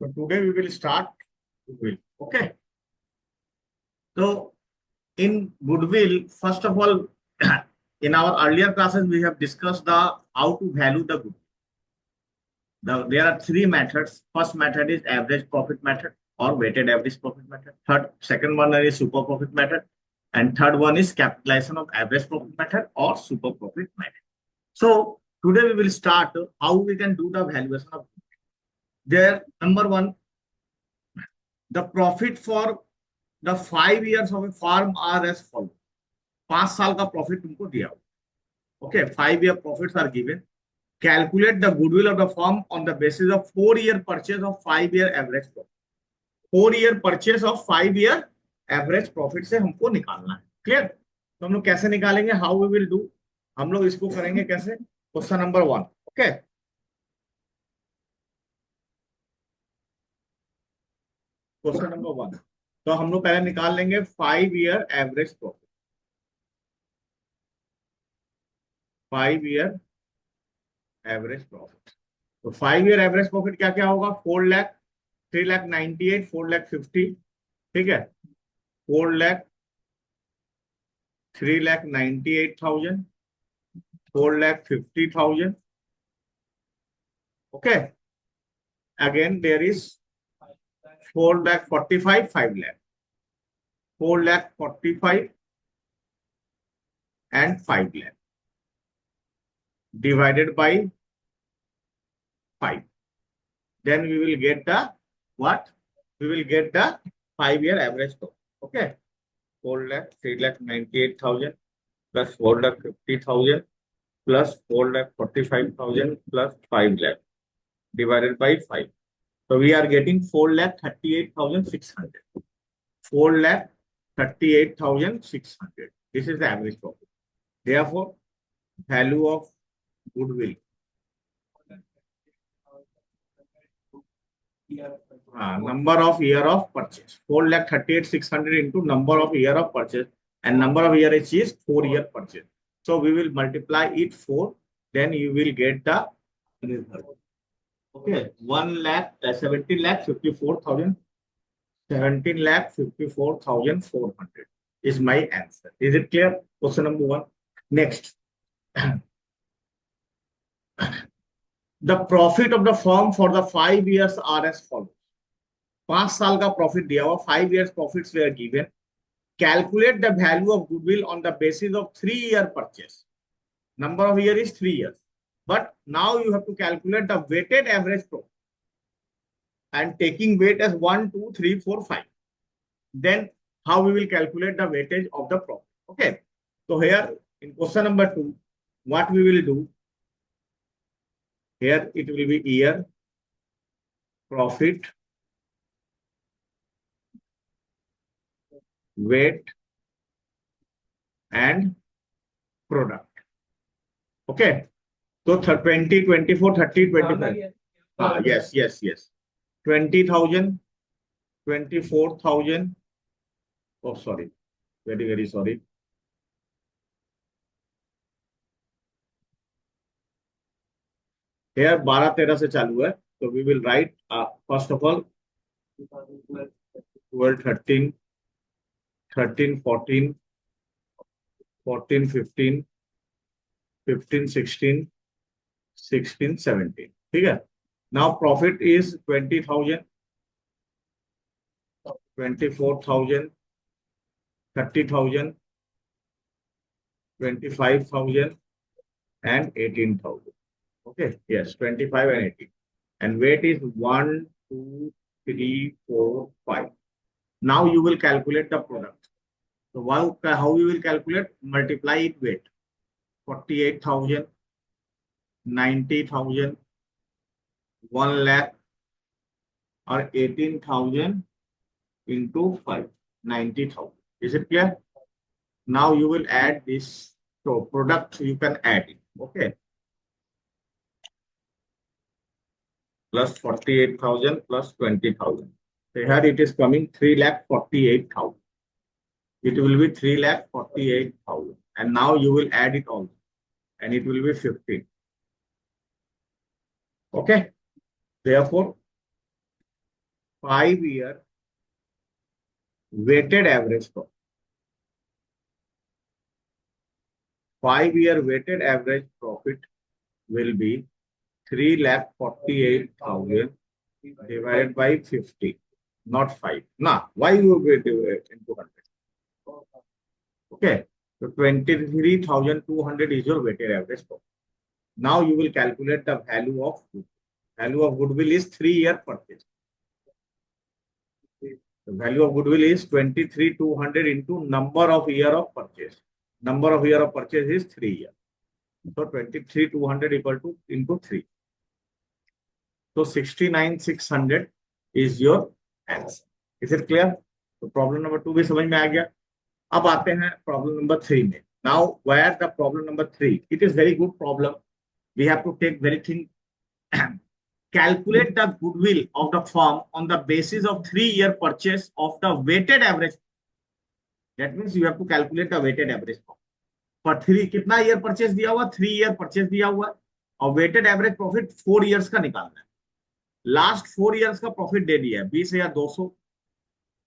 So today we will start goodwill. Okay. So in goodwill, first of all, in our earlier classes we have discussed the how to value the goodwill. There are three methods. First method is average profit method or weighted average profit method. Second one is super profit method, and third one is capitalization of average profit method or super profit method. So today we will start how we can do the valuation of goodwill. There, number one, the profit for the 5 years of a firm are as follows. 5 साल का profit तुमको दिया हुआ. Okay, 5-year profits are given. Calculate the goodwill of the firm on the basis of 4-year purchase of 5-year average profit. 4-year purchase of 5-year average profit से हमको निकालना है. Clear? तो हम लोग कैसे निकालेंगे? How we will do? हम लोग इसको करेंगे कैसे? Question number 1. Okay, question number 1. तो हम लोग पहले निकाल लेंगे 5-year average profit. 5-year average profit. तो 5-year एवरेज प्रॉफिट क्या क्या होगा? 4 लाख, 3 लाख 98, 4 लाख 50. ठीक है, 4 lakh, 3 lakh 98,000, 4 lakh 50,000. Okay, again there is 4 lakh 45, 5 lakh, 4 lakh 45 and 5 lakh divided by 5. Then we will get the what? We will get the 5-year average profit. Okay, 4 lakh, 3 lakh 98,000 plus 4 lakh 50,000 plus 4 lakh 45,000 plus 5 lakh divided by 5. So we are getting 4 lakh 38,600. 4 lakh 38,600. This is the average profit. Therefore, value of goodwill. Number of year of purchase. 4 lakh 38,600 into number of year of purchase, and number of year is 4-year purchase. So we will multiply it 4. Then you will get the result. Okay, 1 lakh 17 lakh 54,000. 17 lakh 54,400 is my answer. Is it clear? Question number 1. Next. The profit of the firm for the 5 years are as follows. 5 साल का profit दिया हुआ, 5 years profits were given. Calculate the value of goodwill on the basis of 3-year purchase. Number of year is 3 years, but now you have to calculate the weighted average profit and taking weight as 1, 2, 3, 4, 5. Then how we will calculate the weightage of the profit. Okay, so here in question number 2, what we will do? Here it will be year, profit, weight, and product. Okay, so 20, 24, 30, 25. Yes. 20,000, 24,000. Oh, sorry. Very sorry. Here 12-13 से चालू है. So we will write first of all 12, 13, 13, 14, 14, 15, 15, 16, 16, 17. ठीक है. Now profit is 20,000, 24,000, 30,000, 25,000, and 18,000. Okay, yes, 25 and 18. And weight is 1, 2, 3, 4, 5. Now you will calculate the product. So how you will calculate? Multiply it weight. 48,000, 90,000, 1 lakh, or 18,000 into 5, 90,000. Is it clear? Now you will add this. So product you can add it. Okay. Plus 48,000 plus 20,000. So here it is coming 3,48,000. It will be 3,48,000. And now you will add it also. And it will be 15. Okay. Therefore, 5 year weighted average profit. 5 year weighted average profit will be 3,48,000 divided by 50, not 5. Now, why you will do it into 100? Okay, so 23,200 is your weighted average profit. Now you will calculate the value of goodwill. Value of goodwill is 3-year purchase. The value of goodwill is 23,200 into number of year of purchase. Number of year of purchase is 3 years. So 23,200 equal to into 3. So 69,600 is your answer. Is it clear? तो problem number 2 भी समझ में आ गया. अब आते हैं problem number 3 में. Now, where the problem number 3? It is very good problem. We have to take very thing. Calculate the goodwill of the firm on the basis of 3-year purchase of the weighted average. That means you have to calculate the weighted average. पर 3 कितना year purchase दिया हुआ? 3 year purchase दिया हुआ और weighted average profit 4 years का निकालना है. लास्ट 4 इयर्स का प्रॉफिट दे दिया है 20,200,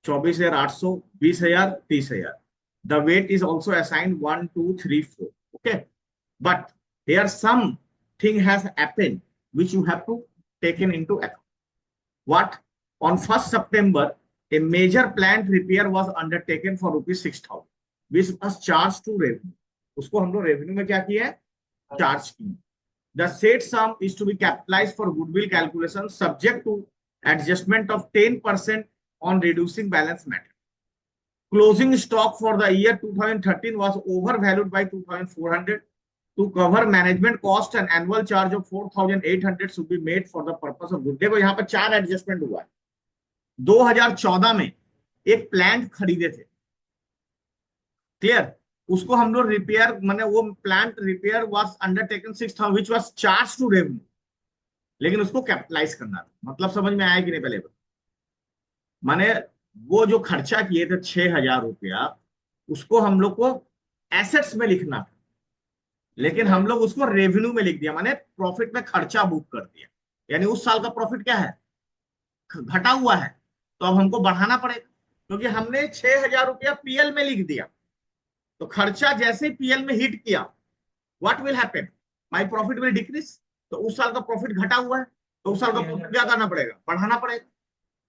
24,800, 20,000, 30,000. The weight is also assigned 1, 2, 3, 4. Okay, but here something has happened which you have to taken into account. What? On 1st September a major plant repair was undertaken for ₹6,000 which was charged to revenue. उसको हम लोग revenue में क्या किया है? Charge किया. The said sum is to be capitalised for goodwill calculation subject to adjustment of 10% on reducing balance matter. Closing stock for the year 2013 was over valued by 2,400. To cover management cost and annual charge of 4,800 should be made for the purpose of good. देखो यहाँ पर 4 adjustment हुआ है. 2014 में एक plant खरीदे थे. Clear? उसको हम लोग रिपेयर माने वो plant repair was undertaken 6,000 which was charge to revenue. लेकिन उसको कैपिटलाइज करना था. मतलब समझ में आया कि नहीं? पहले माने वो जो खर्चा किए थे 6,000 रुपया उसको हम लोग को एसेट्स में लिखना था, लेकिन हम लोग उसको रेवेन्यू में लिख दिया. माने प्रॉफिट में खर्चा बुक कर दिया. यानी उस साल का प्रॉफिट क्या है? घटा हुआ है. तो अब हमको बढ़ाना पड़ेगा क्योंकि हमने 6,000 रुपया पीएल में लिख दिया. तो खर्चा जैसे ही पीएल में हिट किया, what will happen? My profit will decrease. तो उस साल का प्रॉफिट घटा हुआ है तो उस साल का प्रॉफिट क्या करना पड़ेगा? बढ़ाना पड़ेगा.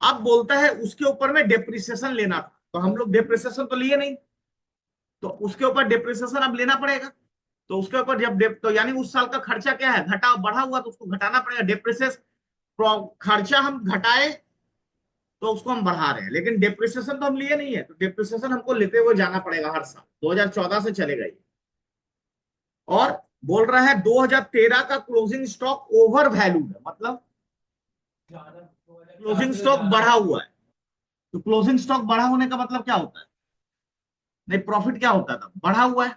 अब बोलता है उसके ऊपर में डेप्रिसिएशन लेना था. तो हम लोग डेप्रिसिएशन तो लिए नहीं, तो उसके ऊपर डेप्रिसिएशन अब लेना पड़ेगा. तो उसके ऊपर जब तो यानी उस साल का खर्चा क्या है? घटा बढ़ा हुआ, तो उसको घटाना पड़ेगा. डेप्रिसिएशन खर्चा हम घटाए तो उसको हम बढ़ा रहे हैं, लेकिन डेप्रिसिएशन तो हम लिए नहीं है. तो डेप्रिसिएशन हमको लेते हुए जाना पड़ेगा हर साल. 2014 से चलेगा ये. और बोल रहा है 2013 का क्लोजिंग स्टॉक ओवर वैल्यूड है. मतलब क्लोजिंग स्टॉक बढ़ा हुआ है. तो क्लोजिंग स्टॉक बढ़ा होने का मतलब क्या होता है? नहीं, प्रॉफिट क्या होता था? बढ़ा हुआ है.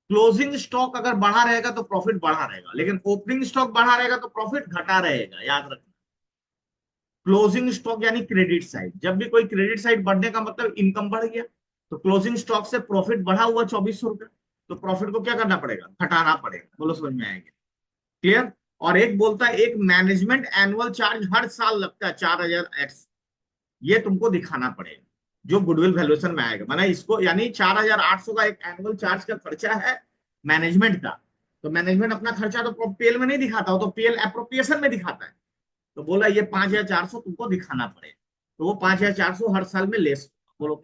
क्लोजिंग स्टॉक अगर बढ़ा रहेगा तो प्रॉफिट बढ़ा रहेगा, लेकिन ओपनिंग स्टॉक बढ़ा रहेगा तो प्रॉफिट घटा रहेगा. याद रखना. क्लोजिंग स्टॉक यानी क्रेडिट साइड. जब भी कोई क्रेडिट साइड बढ़ने का मतलब इनकम बढ़ गया. तो क्लोजिंग स्टॉक से प्रॉफिट बढ़ा हुआ 2,400 रुपया, तो प्रॉफिट को क्या करना पड़ेगा? घटाना पड़ेगा. बोलो समझ में आएगा? क्लियर? और एक बोलता है एक मैनेजमेंट एनुअल चार्ज हर साल लगता है 4,000 एक्स. ये तुमको दिखाना पड़ेगा जो गुडविल वैल्यूएशन में आएगा. माना इसको यानी 4,800 का एक एनुअल चार्ज का खर्चा है मैनेजमेंट का. तो मैनेजमेंट अपना खर्चा तो पीएल में नहीं दिखाता, तो पीएल एप्रोप्रिएशन में दिखाता है. तो बोला ये 5,400 तुमको दिखाना पड़ेगा. तो वो 5,400 हर साल में लेस. बोलो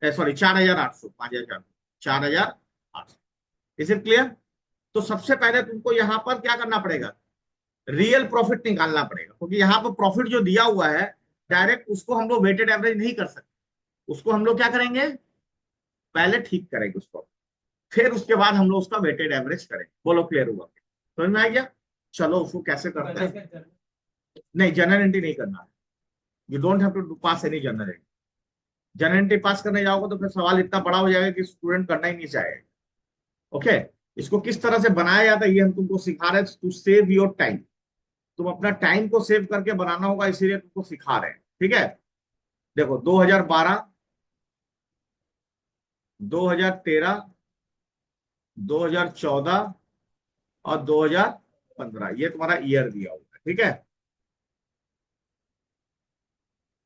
सॉरी 4,800. 5,400, 4,800. Is it clear? तो सबसे पहले तुमको यहाँ पर क्या करना पड़ेगा? रियल प्रॉफिट निकालना पड़ेगा, क्योंकि यहाँ पर प्रॉफिट जो दिया हुआ है डायरेक्ट उसको हम लोग वेटेड एवरेज नहीं कर सकते. उसको हम लोग क्या करेंगे? पहले ठीक करेंगे उसको, फिर उसके बाद हम लोग उसका वेटेड एवरेज करेंगे. बोलो क्लियर हुआ? समझ में आ गया? चलो उसको कैसे करते हैं. नहीं, जनरल एंट्री नहीं करना है. You don't have to pass any journal entry. Journal entry pass करने जाओगे तो फिर सवाल इतना बड़ा हो जाएगा कि स्टूडेंट करना ही नहीं चाहेगा. ओके, इसको किस तरह से बनाया जाता है ये हम तुमको सिखा रहे हैं टू सेव योर टाइम. तुम अपना टाइम को सेव करके बनाना होगा, इसीलिए तुमको सिखा रहे हैं. ठीक है? देखो 2012, 2013, 2014 और 2015 ये तुम्हारा ईयर दिया हुआ है. ठीक है?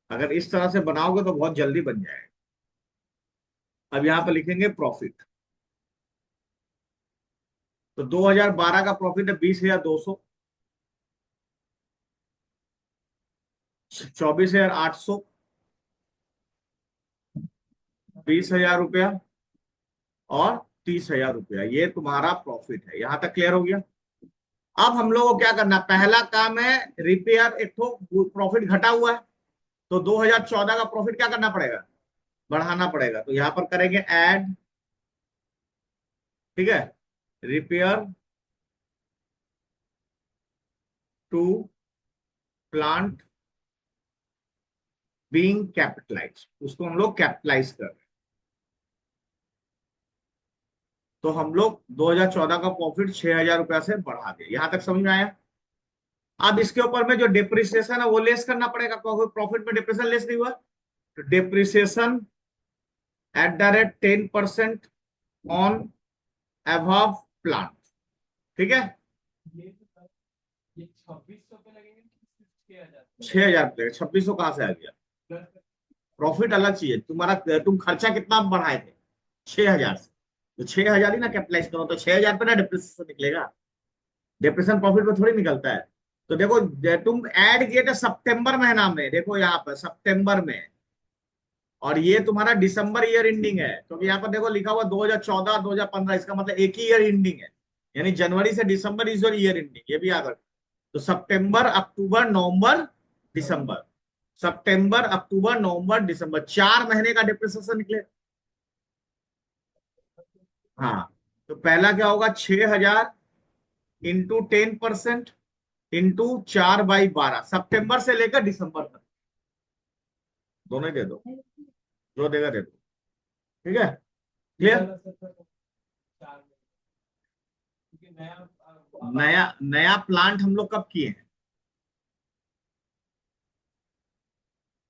अगर इस तरह से बनाओगे तो बहुत जल्दी बन जाएगा। अब यहाँ पर लिखेंगे प्रॉफिट। तो 2012 का प्रॉफिट है 20,200, 24,800, 20,000 रुपया और 30,000 रुपया, ये तुम्हारा प्रॉफिट है। यहां तक क्लियर हो गया। अब हम लोग को क्या करना, पहला काम है रिपेयर, एक तो प्रॉफिट घटा हुआ है, तो 2014 का प्रॉफिट क्या करना पड़ेगा, बढ़ाना पड़ेगा। तो यहां पर करेंगे ऐड, ठीक है, repair to plant being capitalise, उसको हम लोग कैपिटलाइज कर रहे हैं। तो हम लोग 2014 का प्रॉफिट 6,000 रुपया से बढ़ा दिए। यहां तक समझ में आया। अब इसके ऊपर में जो डिप्रिसिएशन है वो लेस करना पड़ेगा, क्योंकि प्रॉफिट में डिप्रेशन लेस नहीं हुआ। तो डिप्रिसिएशन @10% ऑन अबव प्लांट, ठीक है। ये 2600 पे लगेंगे, 6,000? 6,000 2600 कहां से आ गया, प्रॉफिट अलग चीज है तुम्हारा। तुम खर्चा कितना बढ़ाए थे, 6,000 से, तो 6,000 ही ना कैपिटलाइज करो, तो 6,000 पे ना डिप्रेशन निकलेगा। डिप्रेशन प्रॉफिट में थोड़ी निकलता है। तो देखो, तुम ऐड किए थे सितंबर महीना में, देखो यहाँ पर सितंबर में, और ये तुम्हारा दिसंबर ईयर एंडिंग है, क्योंकि यहाँ पर देखो लिखा हुआ 2014 2015, इसका मतलब एक ही ईयर एंडिंग है, यानी जनवरी से दिसंबर इज योर ईयर एंडिंग, ये भी याद रखो। तो सितंबर अक्टूबर नवंबर दिसंबर, सितंबर अक्टूबर नवंबर दिसंबर, 4 महीने का डिप्रेशन निकले। हाँ, तो पहला क्या होगा, 6,000 इंटू 10% इंटू 4/12, सितंबर से लेकर दिसंबर तक, दोनों ही दे दो, जो देगा दे दो, ठीक है, क्लियर। क्योंकि नया नया नया प्लांट हम लोग कब किए हैं,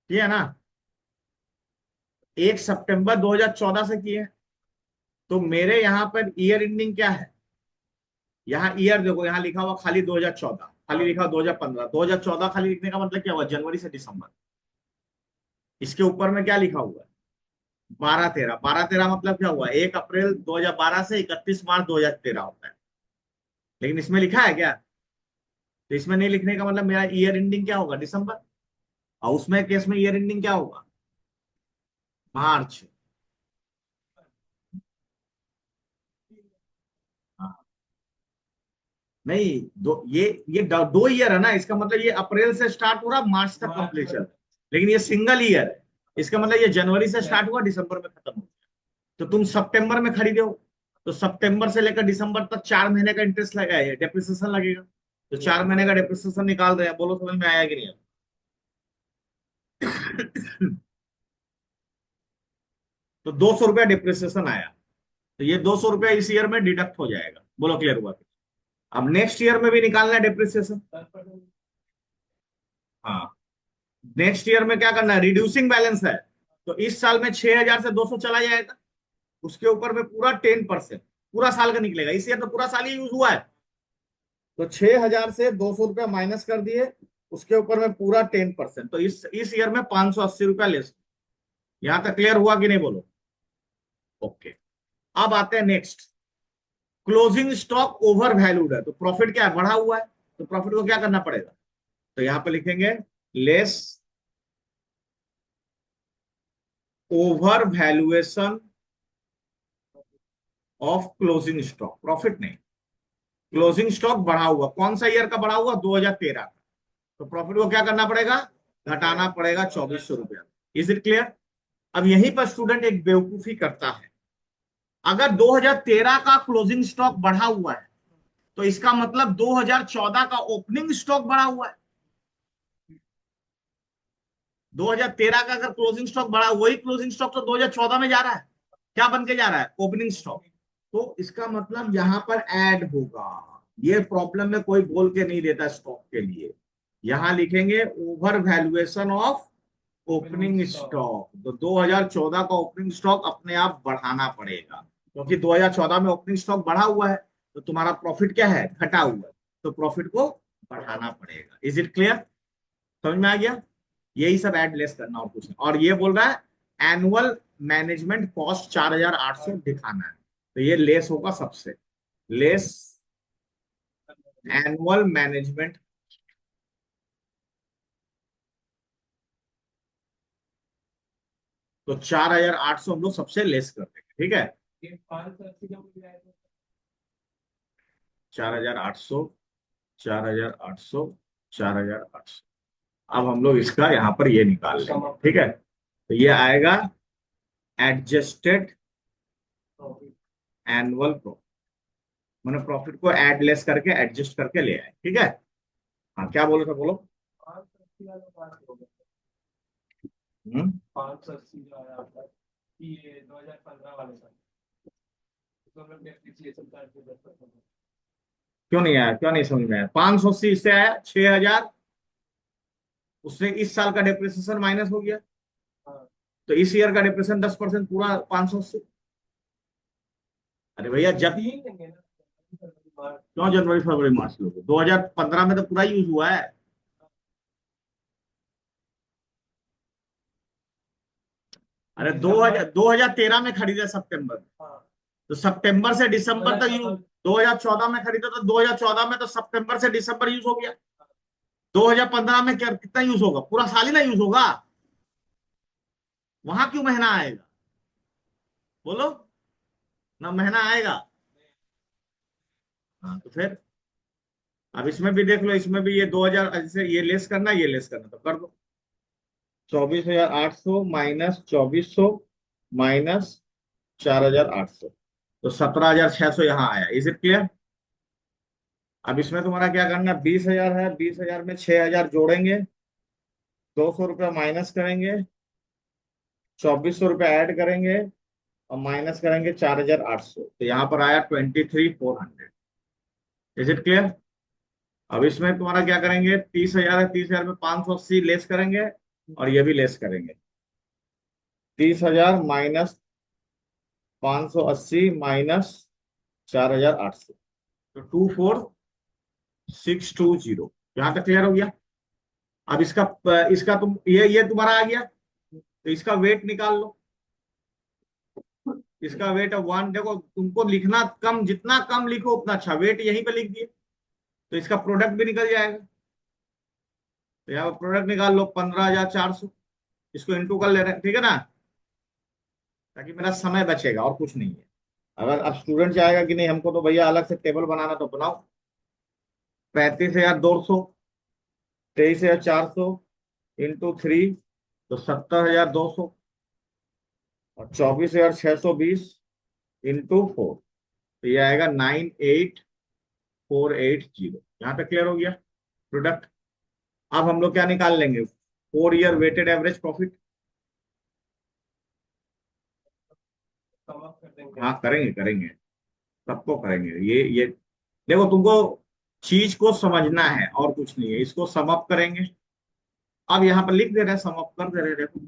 किए है ना, 1 सितंबर 2014 से किए हैं। तो मेरे यहाँ पर ईयर एंडिंग क्या है, यहाँ ईयर देखो, यहाँ लिखा हुआ खाली 2014, खाली लिखा हुआ 2015, 2014 खाली लिखने का मतलब क्या हुआ, जनवरी से दिसंबर। इसके ऊपर में क्या लिखा हुआ है, 12/13, 12/13 मतलब क्या हुआ, 1 अप्रैल 2012 से 31 मार्च 2013 होता है। लेकिन इसमें लिखा है क्या, तो इसमें नहीं लिखने का मतलब मेरा ईयर एंडिंग क्या होगा, दिसंबर। और उसमें केस में ईयर एंडिंग क्या होगा, मार्च। हाँ, नहीं, दो ईयर है ना, इसका मतलब ये अप्रैल से स्टार्ट हो रहा मार्च तक कंप्लीशन, लेकिन ये सिंगल ईयर है। इसका मतलब ये जनवरी से स्टार्ट हुआ दिसंबर में खत्म हो गया। तो तुम सितंबर में खरीदे हो, तो सितंबर से लेकर दिसंबर तक 4 महीने का इंटरेस्ट लगेगा, डेप्रिसिएशन लगेगा। तो 4 महीने का डेप्रिसिएशन निकाल रहे हैं, बोलो समझ में आया कि नहीं। तो 200 रुपया डिप्रिसिएशन आया, तो ये 200 रुपया इस ईयर में डिडक्ट हो जाएगा, बोलो क्लियर हुआ। अब नेक्स्ट ईयर में भी निकालना है डिप्रिसिएशन। हाँ, नेक्स्ट ईयर में क्या करना है, रिड्यूसिंग बैलेंस है, तो इस साल में 6,000 से 200 चला जाएगा, उसके ऊपर में पूरा 10%, पूरा साल का निकलेगा। इस ईयर तो पूरा साल ही यूज हुआ है, तो 6,000 से 200 रुपया माइनस कर दिए, उसके ऊपर में पूरा 10%, तो इस ईयर में 580 रुपया लेस। यहां तक क्लियर हुआ कि नहीं, बोलो। ओके, अब आते हैं next, closing stock over valued है, तो प्रॉफिट क्या है, बढ़ा हुआ है, तो प्रॉफिट को क्या करना पड़ेगा, तो यहां पे लिखेंगे less over valuation of closing stock, profit नहीं, क्लोजिंग स्टॉक बढ़ा हुआ, कौन सा ईयर का बढ़ा हुआ, 2013 का, तो प्रॉफिट को क्या करना पड़ेगा, घटाना पड़ेगा 2,400 रुपया। Is it clear. अब यहीं पर स्टूडेंट एक बेवकूफी करता है, अगर 2013 का क्लोजिंग स्टॉक बढ़ा हुआ है, तो इसका मतलब 2014 का ओपनिंग स्टॉक बढ़ा हुआ है। 2013 का अगर क्लोजिंग स्टॉक बढ़ा, वही क्लोजिंग स्टॉक तो 2014 में जा रहा है, क्या बन के जा रहा है, ओपनिंग स्टॉक। तो इसका मतलब यहां पर ऐड होगा। ये प्रॉब्लम में कोई बोल के नहीं देता स्टॉक के लिए, यहां लिखेंगे over valuation of opening stock. तो 2014 का ओपनिंग स्टॉक अपने आप बढ़ाना पड़ेगा, क्योंकि 2014 में ओपनिंग स्टॉक बढ़ा हुआ है, तो तुम्हारा प्रॉफिट क्या है, घटा हुआ है, तो प्रॉफिट को बढ़ाना पड़ेगा। इज इट क्लियर, समझ में आ गया। यही सब ऐड लेस करना और कुछ नहीं। और ये बोल रहा है एनुअल मैनेजमेंट कॉस्ट 4,800 दिखाना है, तो ये लेस होगा सबसे, लेस एनुअल मैनेजमेंट, तो 4,800 हम लोग सबसे लेस कर देंगे, ठीक है। ये 580 का मुझे आया था। 4,800, 4,800, 4,800। अब हम लोग इसका यहाँ पर ये निकाल लेंगे, ठीक है। तो ये आएगा एडजस्टेड एनुअल प्रॉफिट, मैंने प्रॉफिट को एड लेस करके एडजस्ट करके ले आए, ठीक है। हाँ क्या बोले थे, बोलो। 580 वाला बात हो गया। हम्म 580 जो आया आपका, कि ये 2015 वाले साल, तो हम लोग डेप्रिसिएशन चार्ज पे 10%। क्यों नहीं आया, क्यों नहीं समझ में आया? 580 इससे आया 6,000, उससे इस साल का डिप्रिसिएशन माइनस हो गया, हाँ, तो इस ईयर का डिप्रिसिएशन 10% पूरा 580। अरे भैया जब, तीन लेंगे ना, मार्च। क्यों जनवरी फरवरी मार्च लोगे? 2015 में तो पूरा यूज हुआ है। अरे 2013 में खरीदे सितंबर में, हाँ, तो सितंबर से दिसंबर तक यूज। 2014। 2014 में खरीदा तो 2014 में तो सितंबर से दिसंबर यूज हो गया। 2015 में क्या कितना यूज होगा? पूरा साल ही ना यूज होगा, वहां क्यों महीना आएगा? बोलो ना, महीना आएगा। हाँ तो फिर अब इसमें भी देख लो, इसमें भी ये 2,000 जैसे ये लेस करना, ये लेस करना, तो कर दो। 24,800 माइनस 2,400 माइनस 4,800, तो 17,600 यहाँ आया। Is it clear? अब इसमें तुम्हारा क्या करना है, 20,000 है, 20,000 में 6,000 जोड़ेंगे, 200 रुपया माइनस करेंगे, 2,400 रुपया ऐड करेंगे, और माइनस करेंगे 4,800, तो यहाँ पर आया 23,400। Is it clear? अब इसमें तुम्हारा क्या करेंगे, 30,000 है, 30,000 में 580 लेस करेंगे, और ये भी लेस करेंगे। 30,000 माइनस 580 माइनस 4,800, तो 24,620। यहाँ तक क्लियर हो गया? अब इसका इसका तुम ये तुम्हारा आ गया, तो इसका वेट निकाल लो। इसका वेट है 1, देखो तुमको लिखना कम, जितना कम लिखो उतना अच्छा, वेट यहीं पे लिख दिए, तो इसका प्रोडक्ट भी निकल जाएगा। तो यहाँ प्रोडक्ट निकाल लो 15,400, इसको इंटू कर ले रहे हैं, ठीक है ना, ताकि मेरा समय बचेगा और कुछ नहीं है। अगर अब स्टूडेंट चाहेगा कि नहीं हमको तो भैया अलग से टेबल बनाना, तो बनाओ। 35,200, 23,400 इंटू 3, तो 70,200, और 24,620 इंटू 4, तो ये आएगा 98,480। यहाँ तक क्लियर हो गया प्रोडक्ट? अब हम लोग क्या निकाल लेंगे, 4 ईयर वेटेड एवरेज प्रॉफिट। समाप्त कर देंगे। हाँ करेंगे करेंगे, सबको करेंगे। ये देखो तुमको चीज को समझना है और कुछ नहीं है, इसको सम अप करेंगे। अब यहाँ पर लिख दे रहे हैं, सम अप कर दे रहे हैं, देखो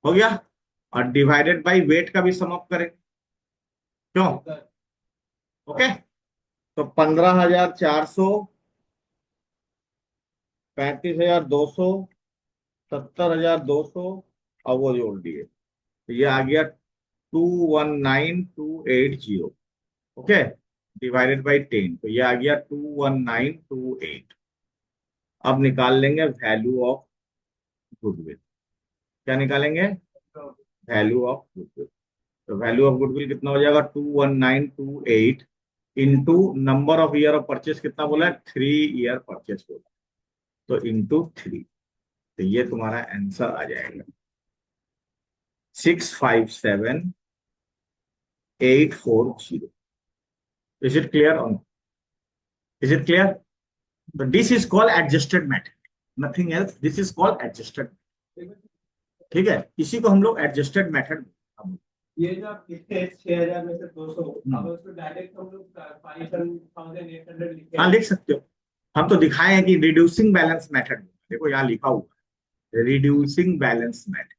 हो गया। और डिवाइडेड बाय वेट का भी सम अप करें, क्यों? ओके, तो 15,400, 35,200, 70,200, और वो जोड़ दिए, तो ये आ गया 219,280। ओके, डिवाइडेड बाई 10, तो ये आ गया 219,280। अब निकाल लेंगे वैल्यू ऑफ गुडविल। क्या निकालेंगे? Value of goodwill. तो वैल्यू ऑफ गुडविल कितना हो जाएगा, 219,280 into number of year of purchase कितना बोला है, 3 ईयर परचेस बोला, तो इंटू 3, तो ये तुम्हारा आंसर आ जाएगा 657,840। Is it clear on? Is it clear? So this is called adjusted method, nothing else. This is called adjusted, ठीक है, इसी को हम लोग एडजस्टेड मेथड। ये जो आप लिखते हैं 6,000 में से 200, अब उसको डायरेक्ट हम लोग 5,800 लिखते हाँ हैं। लिख सकते हो, हम तो दिखाए हैं कि रिड्यूसिंग बैलेंस मेथड, देखो यहाँ लिखा हुआ है reducing balance method.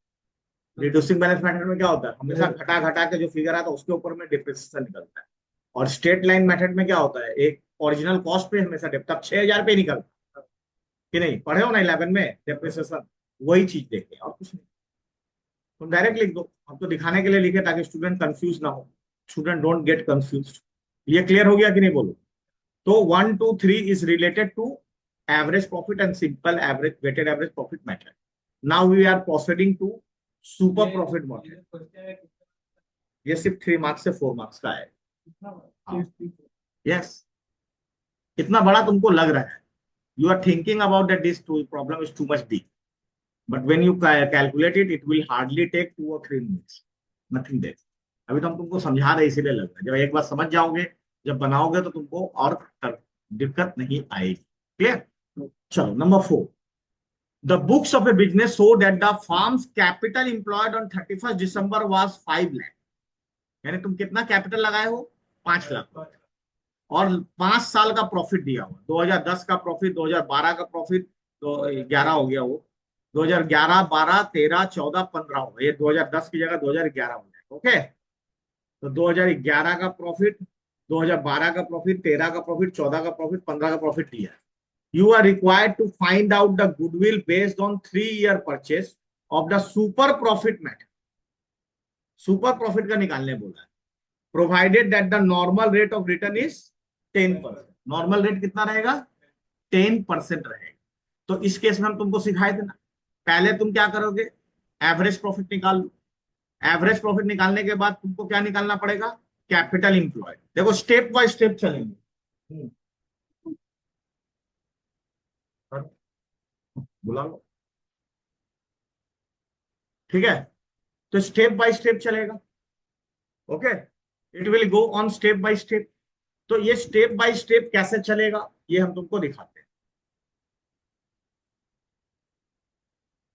Reducing balance method में क्या होता है, हमेशा घटा घटा के जो फिगर आता है उसके ऊपर में डिप्रिसिएशन निकलता है। और स्ट्रेट लाइन मेथड में क्या होता है, एक ओरिजिनल कॉस्ट पे हमेशा तब 6,000 पे निकलता है, कि नहीं? पढ़े हो ना 11 में डेप्रिसिएशन, वही चीज देखे और कुछ नहीं। तुम डायरेक्ट लिख दो, हम तो दिखाने के लिए लिखे ताकि स्टूडेंट कंफ्यूज ना हो, स्टूडेंट डोंट गेट कंफ्यूज। ये क्लियर हो गया कि नहीं बोलो? तो 1 2 3 is related to average profit and simple average weighted average profit method. Now we are proceeding to super profit method. ये सिर्फ 3 मार्क्स से 4 मार्क्स का है। यस, इतना बड़ा तुमको लग रहा है, you are thinking about that this problem is too much deep, but when you calculate it, it will hardly take 2 or 3 minutes, nothing there. अभी तो हम तुमको समझा रहे इसीलिए लग रहा है, जब एक बार समझ जाओगे, जब बनाओगे तो तुमको और दिक्कत नहीं आएगी। क्लियर? चलो number 4, the books of A business show that the farms capital employed on 31 December was 5 lakh. यानी तुम कितना कैपिटल लगाए हो? 5 लाख। और 5 साल का प्रॉफिट दिया हुआ, 2010 का प्रॉफिट, 2012 का प्रॉफिट, तो 11 हो गया वो, 2011 12 13 14 15 हो गया, ये 2010 की जगह 2011 हो जाएगा। ओके, तो 2011 का प्रॉफिट, 2012 का प्रॉफिट, 13 का प्रॉफिट, 14 का प्रॉफिट, 15 का प्रॉफिट दिया है। You are required to find out the goodwill based on 3-year purchase of the super profit method. Super profit का निकालने बोला है, provided that the normal rate of return is 10%। Normal rate कितना रहेगा? 10% रहेगा। तो इस केस में हम तुमको सिखाए थे ना, पहले तुम क्या करोगे? एवरेज प्रॉफिट निकाल लो। एवरेज प्रॉफिट निकालने के बाद तुमको क्या निकालना पड़ेगा? Capital employed. देखो स्टेप बाय स्टेप चलेंगे। बुला लो, ठीक है? तो स्टेप बाय स्टेप चलेगा। Okay, it will go on step by step. तो ये स्टेप बाय स्टेप कैसे चलेगा, ये हम तुमको दिखाते हैं।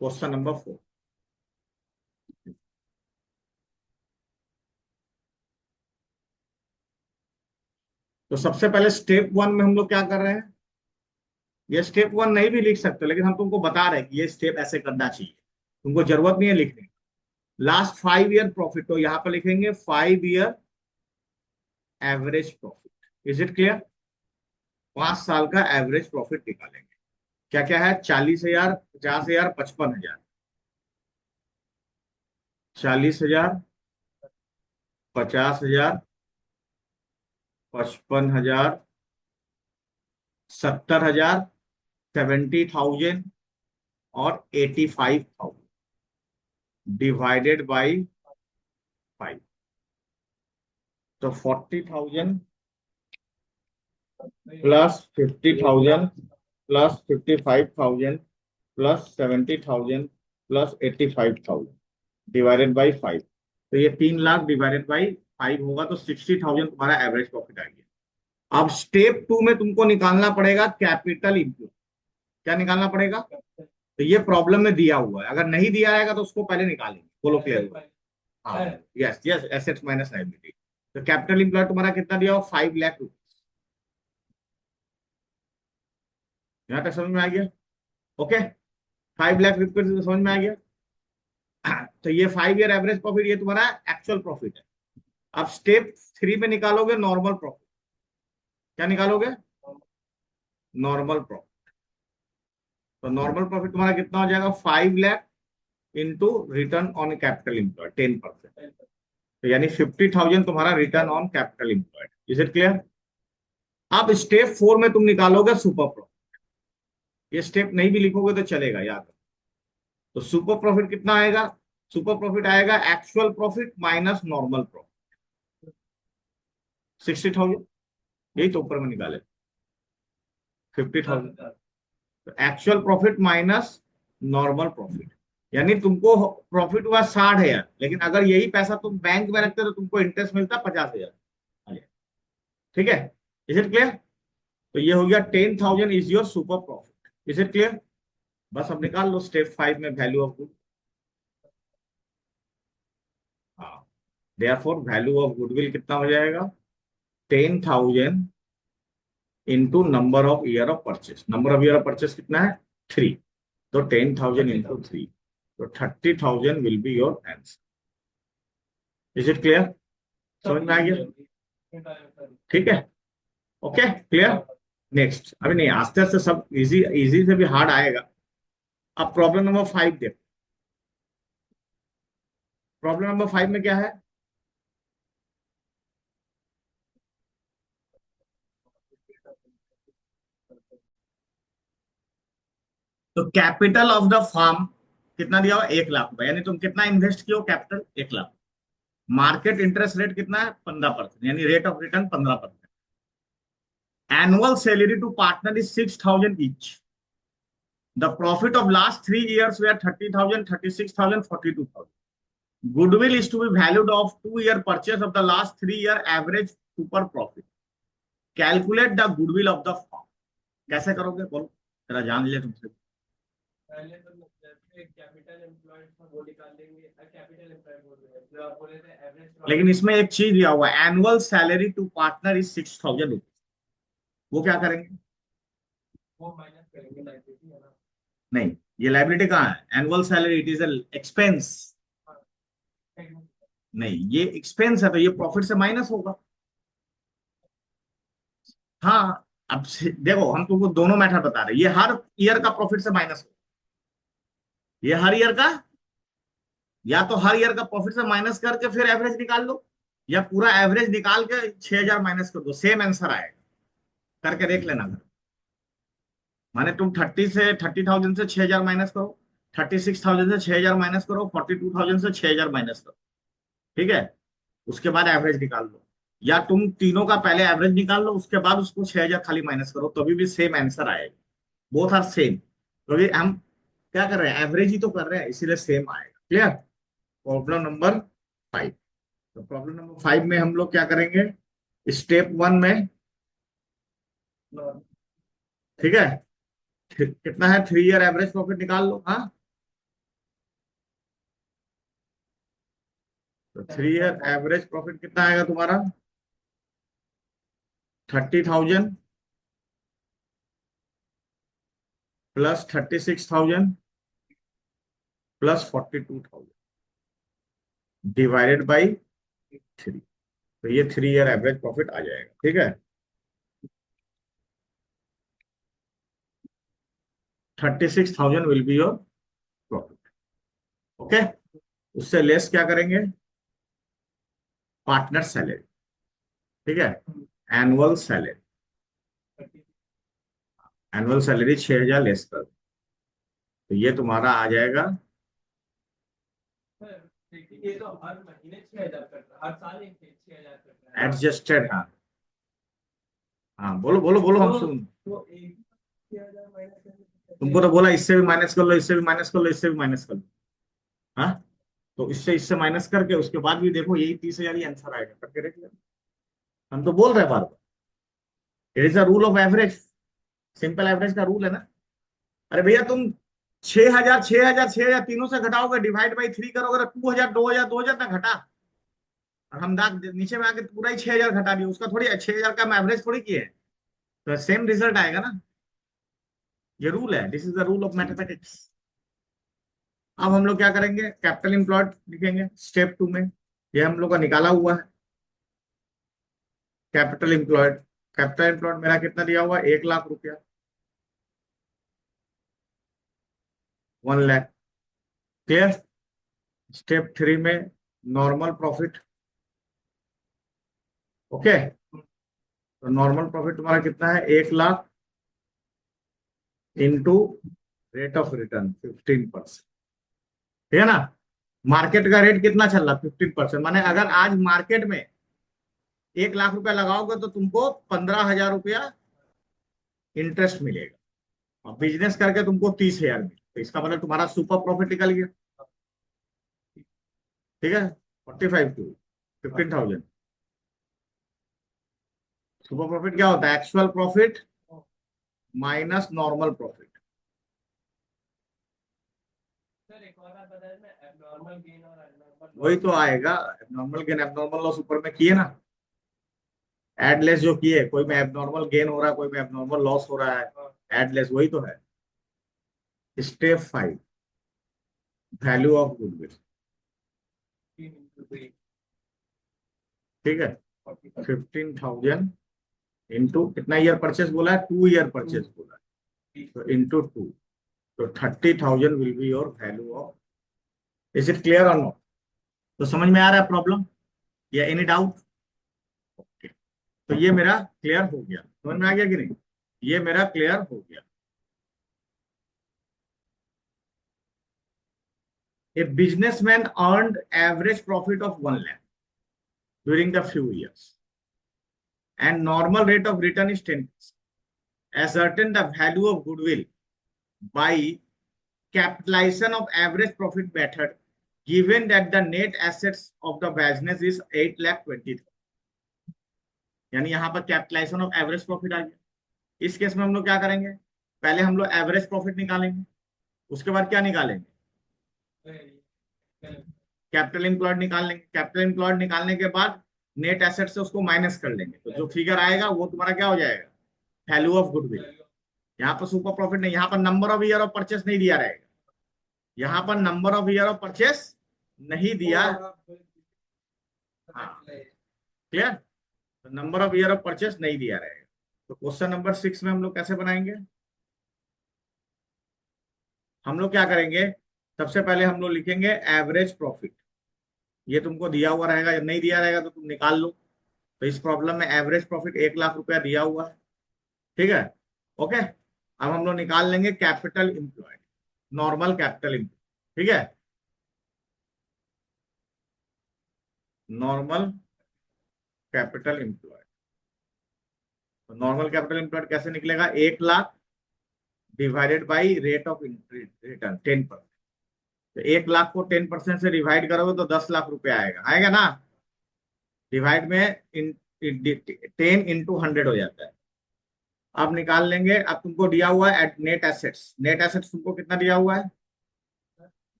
क्वेश्चन नंबर 4, तो सबसे पहले स्टेप 1 में हम लोग क्या कर रहे हैं? ये स्टेप 1 नहीं भी लिख सकते, लेकिन हम तुमको बता रहे हैं कि ये स्टेप ऐसे करना चाहिए, तुमको जरूरत नहीं है लिखने की। लास्ट 5 ईयर प्रॉफिट, तो यहां पर लिखेंगे 5 year average profit. Is it clear? 5 साल का एवरेज प्रॉफिट निकालेंगे। क्या क्या है? 40,000, 50,000, 55,000। 40,000, 50,000, 55,000, 70,000, 70,000 और 85,000 डिवाइडेड बाई 5। तो 40,000 plus 50,000 plus 55,000 plus 70,000 plus 85,000 divided by 5। तो ये 3 लाख डिवाइडेड बाई 5 होगा, तो 60,000 तुम्हारा एवरेज प्रॉफिट आ गया। अब स्टेप 2 में तुमको निकालना पड़ेगा कैपिटल इंप्लॉय। क्या निकालना पड़ेगा? तो ये प्रॉब्लम में दिया हुआ है, अगर नहीं दिया रहेगा तो उसको पहले निकालेंगे। बोलो क्लियर हुआ? हाँ, yes yes, assets minus liability. तो कैपिटल इंप्लॉय तुम्हारा कितना दिया हो? 5 लाख रुपीज। यहां तक समझ में आ गया? ओके, 5 लाख रुपीज समझ में आ गया? तो ये 5 ईयर एवरेज प्रॉफिट, ये तुम्हारा एक्चुअल प्रॉफिट है। अब स्टेप 3 में निकालोगे नॉर्मल प्रॉफिट। क्या निकालोगे? Normal profit. तो नॉर्मल प्रॉफिट तुम्हारा कितना हो जाएगा? 5 lakh into return on capital employed 10%। तो यानी 50,000 तुम्हारा return on capital employed. Is it clear? अब स्टेप 4 में तुम निकालोगे सुपर प्रॉफिट। ये स्टेप नहीं भी लिखोगे तो चलेगा, याद रखो। तो सुपर प्रॉफिट कितना आएगा? सुपर प्रॉफिट आएगा actual profit minus normal profit, 60,000। यही तो ऊपर में निकाले 50,000। Actual profit minus normal profit, यानी तुमको प्रॉफिट हुआ 60,000, लेकिन अगर यही पैसा तुम बैंक में रखते तो तुमको इंटरेस्ट मिलता 50,000। ठीक है? Is it clear? तो ये हो गया 10,000 is your super profit. Is it clear? बस अब निकाल लो स्टेप 5 में वैल्यू ऑफ गुड। हाँ, देयरफॉर वैल्यू ऑफ गुडविल कितना हो जाएगा? 10,000 into number of year of purchase. Number of year of purchase कितना है? 3। तो 10,000 इंटू 3, तो 30,000 will be your answer. Is it clear? समझ में आ गया? ठीक है? Okay, clear? नेक्स्ट, अभी नहीं, आस्ते आस्ते सब इजी, इजी से भी हार्ड आएगा। अब प्रॉब्लम नंबर 5 देखो। प्रॉब्लम नंबर 5 में क्या है? तो कैपिटल ऑफ द फार्म कितना दिया हुआ? 1 लाख रुपए, यानी तुम कितना इन्वेस्ट किए हो? Capital 1 lakh. Market interest rate कितना है? 15%, यानी rate of return 15%। Annual salary to partner is 6,000 each. The profit of last 3 years were 30,000, 36,000, 42,000। Goodwill is to be valued of 2 year purchase of the last 3 year average super profit. Calculate the goodwill of the firm. कैसे करोगे बोलो, जरा जान ले तुमसे। पहले तो जैसे कैपिटल एम्प्लॉयड था वो निकाल लेंगे, कैपिटल एम्प्लॉयड बोल रहे हैं जो आप बोले थे एवरेज लेकिन इसमें एक चीज दिया हुआ है, annual salary to partner is 6,000 rupees. वो क्या करेंगे? वो माइनस करेंगे लाइबिलिटी है ना। नहीं, ये लाइबिलिटी कहाँ है? Annual salary it is expense. हाँ, नहीं, ये एक्सपेंस है तो ये प्रॉफिट से माइनस होगा। हाँ, अब देखो, हम तुमको दोनों मैटर बता रहे हैं। ये हर ईयर का प्रॉफिट से माइनस होगा। ये हर ईयर का, या तो हर ईयर का प्रॉफिट से माइनस करके फिर एवरेज निकाल लो, या पूरा एवरेज निकाल के 6,000 माइनस कर दो, सेम आंसर आएगा। करके देख लेना। माने तुम 30,000 से 6,000 माइनस करो, 36,000 से 6,000 माइनस करो, 42,000 से 6,000 माइनस करो। ठीक है, उसके बाद एवरेज निकाल लो। या तुम तीनों का पहले एवरेज निकाल लो, उसके बाद उसको 6,000 खाली माइनस करो, तभी भी सेम आंसर आएगा। बोथ आर सेम, क्योंकि हम क्या कर रहे हैं? एवरेज ही तो कर रहे हैं, इसीलिए सेम आएगा। क्लियर? Problem number 5। तो प्रॉब्लम नंबर 5 में हम लोग क्या करेंगे? स्टेप 1 में, ठीक है, कितना है? 3 year एवरेज प्रॉफिट निकाल लो। हाँ, तो 3 year एवरेज प्रॉफिट कितना आएगा तुम्हारा? 30,000 प्लस 36,000 प्लस 42,000 डिवाइडेड बाई 3। तो ये 3 year एवरेज प्रॉफिट आ जाएगा। ठीक है, 36,000 will be your profit. Okay, उससे लेस क्या करेंगे? Partner salary. ठीक है, annual salary. Annual salary 6,000 less कर दो, तो ये तुम्हारा आ जाएगा ये तो हर महीने 6,000 करता है, हर साल एक 6,000 करता है। एडजस्टेड। हाँ, हाँ, बोलो बोलो बोलो, हम सुन। तो एक 6,000 माइनस करके तुमको तो बोला इससे भी माइनस कर लो, इससे भी माइनस कर लो, इससे भी माइनस कर लो। हाँ, तो इससे माइनस करके उसके बाद भी देखो, यही 30,000 ही आंसर आएगा। करके देख लेना। हम तो बोल रहे हैं बार बार, it is a rule of average. Simple average का रूल है ना। अरे भैया, तुम 6,000 6,000 6,000 तीनों से घटाओगे, डिवाइड बाई 3 करोगे, तो 2,000 2,000 2,000 तक घटा। और हम दाग नीचे में आके पूरा ही 6,000 घटा दिए, उसका थोड़ी 6,000 का हम एवरेज थोड़ी किए हैं। तो सेम रिजल्ट आएगा ना। ये रूल है, this is the rule of mathematics. अब हम लोग क्या करेंगे? कैपिटल एम्प्लॉयड लिखेंगे स्टेप 2 में। ये हम लोग का निकाला हुआ है। कैपिटल एम्प्लॉयड, कैपिटल एम्प्लॉयड मेरा कितना दिया हुआ है? 1 लाख रुपया, 1 लाख। क्लियर? स्टेप 3 में नॉर्मल प्रॉफिट। ओके, तो नॉर्मल प्रॉफिट तुम्हारा कितना है? 1 lakh into rate of return 15%। ठीक है ना? मार्केट का रेट कितना चल रहा? 15%। माने अगर आज मार्केट में 1 लाख रुपया लगाओगे तो तुमको 15,000 रुपया इंटरेस्ट मिलेगा, और बिजनेस करके तुमको 30,000 मिले, तो इसका मतलब तुम्हारा सुपर प्रॉफिट निकल गया। ठीक है, 45 टू 15,000। सुपर प्रॉफिट क्या होता है? Actual profit minus normal profit. Sir एक और बात बता दें, एबनॉर्मल गेन और एबनॉर्मल वही तो आएगा, एबनॉर्मल गेन एबनॉर्मल लॉस ऊपर में किए ना, एड लेस जो किए, कोई में एबनॉर्मल गेन हो रहा है, कोई में एबनॉर्मल लॉस हो रहा है, एड लेस वही तो है। Step 5, value of goodwill. ठीक है, 15,000 इंटू कितना ईयर परचेस बोला है, 2 ईयर परचेस बोला है, तो इंटू 2, तो 30,000 will be your value of. Is it clear और नॉट? तो समझ में आ रहा है प्रॉब्लम या एनी डाउट? ओके, तो ये मेरा क्लियर हो गया, समझ में आ गया कि नहीं? ये मेरा क्लियर हो गया। A businessman earned average profit of 1 lakh during the few years, and normal rate of return is 10%. Ascertain the value of goodwill by capitalization of average profit method, given that the net assets of the business is 8,20,000. यानी यहाँ पर capitalisation of average profit आ गया। इस case में हम लोग क्या करेंगे, पहले हम लोग एवरेज प्रॉफिट निकालेंगे, उसके बाद क्या निकालेंगे, कैपिटल एम्प्लॉयड निकाल लेंगे। कैपिटल एम्प्लॉयड निकालने के बाद नेट एसेट से उसको माइनस कर लेंगे, तो जो फिगर आएगा वो तुम्हारा क्या हो जाएगा, वैल्यू ऑफ गुडविल। यहाँ पर सुपर प्रॉफिट नहीं, यहाँ पर number of year of purchase नहीं दिया रहेगा, यहाँ पर number of year of purchase नहीं दिया। हाँ क्लियर, तो number of year of purchase नहीं दिया रहेगा। तो क्वेश्चन नंबर 6 में हम लोग कैसे बनाएंगे, हम लोग क्या करेंगे, सबसे पहले हम लोग लिखेंगे एवरेज प्रॉफिट। ये तुमको दिया हुआ रहेगा, या नहीं दिया रहेगा तो तुम निकाल लो। तो इस प्रॉब्लम में एवरेज प्रॉफिट 1,00,000 रुपया दिया हुआ है, ठीक है। ओके, अब हम लोग निकाल लेंगे capital employed, normal capital employed, ठीक है, नॉर्मल कैपिटल एम्प्लॉयड। तो नॉर्मल कैपिटल एम्प्लॉयड कैसे निकलेगा, 1,00,000 divided by rate of return 10%। तो 1,00,000 को 10% से डिवाइड करोगे तो 10,00,000 रुपया आएगा, आएगा ना। डिवाइड में 10 × 100 हो जाता है। अब निकाल लेंगे, अब तुमको दिया हुआ है नेट एसेट्स। नेट एसेट्स तुमको कितना दिया हुआ है,